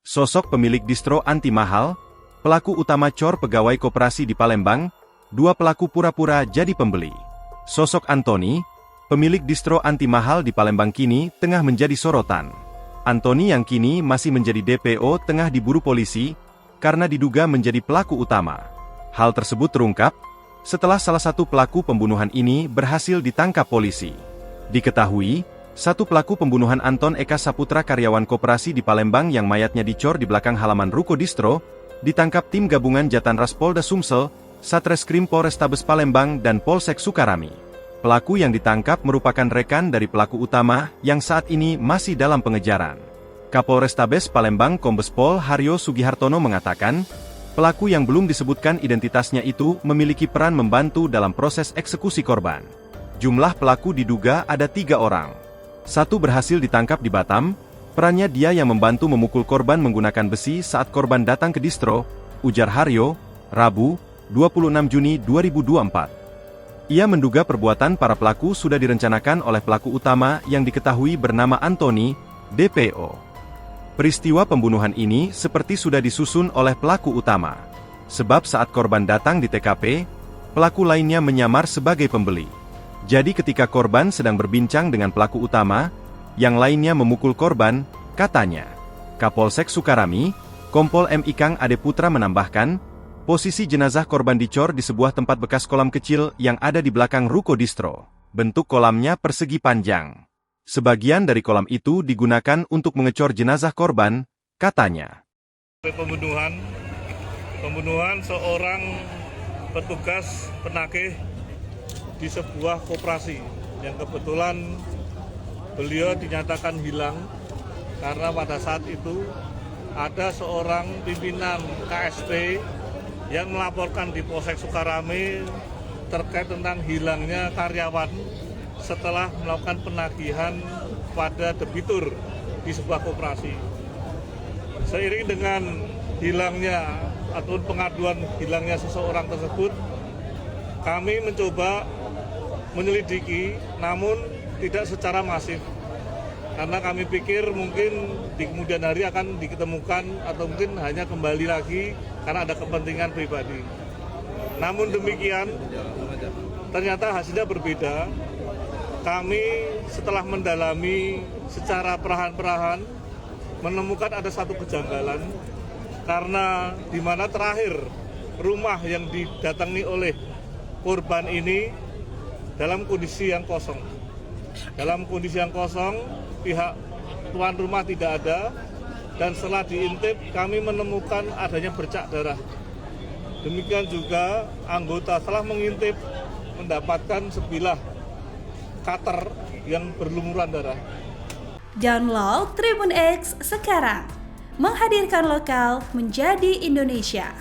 Sosok pemilik distro anti mahal, pelaku utama cor pegawai koperasi di Palembang, dua pelaku pura-pura jadi pembeli. Sosok Antoni, pemilik distro anti mahal di Palembang kini tengah menjadi sorotan. Antoni yang kini masih menjadi DPO tengah diburu polisi, karena diduga menjadi pelaku utama. Hal tersebut terungkap, setelah salah satu pelaku pembunuhan ini berhasil ditangkap polisi. Diketahui, satu pelaku pembunuhan Anton Eka Saputra karyawan koperasi di Palembang yang mayatnya dicor di belakang halaman ruko distro, ditangkap tim gabungan Jatanras Polda Sumsel, Satreskrim Polrestabes Palembang dan Polsek Sukarami. Pelaku yang ditangkap merupakan rekan dari pelaku utama yang saat ini masih dalam pengejaran. Kapolrestabes Palembang Kombes Pol Haryo Sugihartono mengatakan, pelaku yang belum disebutkan identitasnya itu memiliki peran membantu dalam proses eksekusi korban. Jumlah pelaku diduga ada 3 orang. Satu berhasil ditangkap di Batam, perannya dia yang membantu memukul korban menggunakan besi saat korban datang ke distro, ujar Haryo, Rabu, 26 Juni 2024. Ia menduga perbuatan para pelaku sudah direncanakan oleh pelaku utama yang diketahui bernama Antoni, DPO. Peristiwa pembunuhan ini seperti sudah disusun oleh pelaku utama. Sebab saat korban datang di TKP, pelaku lainnya menyamar sebagai pembeli. Jadi ketika korban sedang berbincang dengan pelaku utama, yang lainnya memukul korban, katanya. Kapolsek Sukarami, Kompol M. Ikang Ade Putra menambahkan, posisi jenazah korban dicor di sebuah tempat bekas kolam kecil yang ada di belakang ruko distro. Bentuk kolamnya persegi panjang. Sebagian dari kolam itu digunakan untuk mengecor jenazah korban, katanya. Pembunuhan seorang petugas penagih di sebuah koperasi yang kebetulan beliau dinyatakan hilang karena pada saat itu ada seorang pimpinan KSP yang melaporkan di Polsek Sukarami terkait tentang hilangnya karyawan setelah melakukan penagihan pada debitur di sebuah koperasi. Seiring dengan hilangnya atau pengaduan hilangnya seseorang tersebut, kami mencoba menyelidiki, namun tidak secara masif. Karena kami pikir mungkin di kemudian hari akan diketemukan atau mungkin hanya kembali lagi karena ada kepentingan pribadi. Namun demikian, ternyata hasilnya berbeda. Kami setelah mendalami secara perlahan-lahan menemukan ada satu kejanggalan karena di mana terakhir rumah yang didatangi oleh korban ini dalam kondisi yang kosong. Dalam kondisi yang kosong, pihak tuan rumah tidak ada, dan setelah diintip kami menemukan adanya bercak darah. Demikian juga anggota setelah mengintip mendapatkan sebilah cutter yang berlumuran darah. Download Tribun X sekarang, menghadirkan lokal menjadi Indonesia.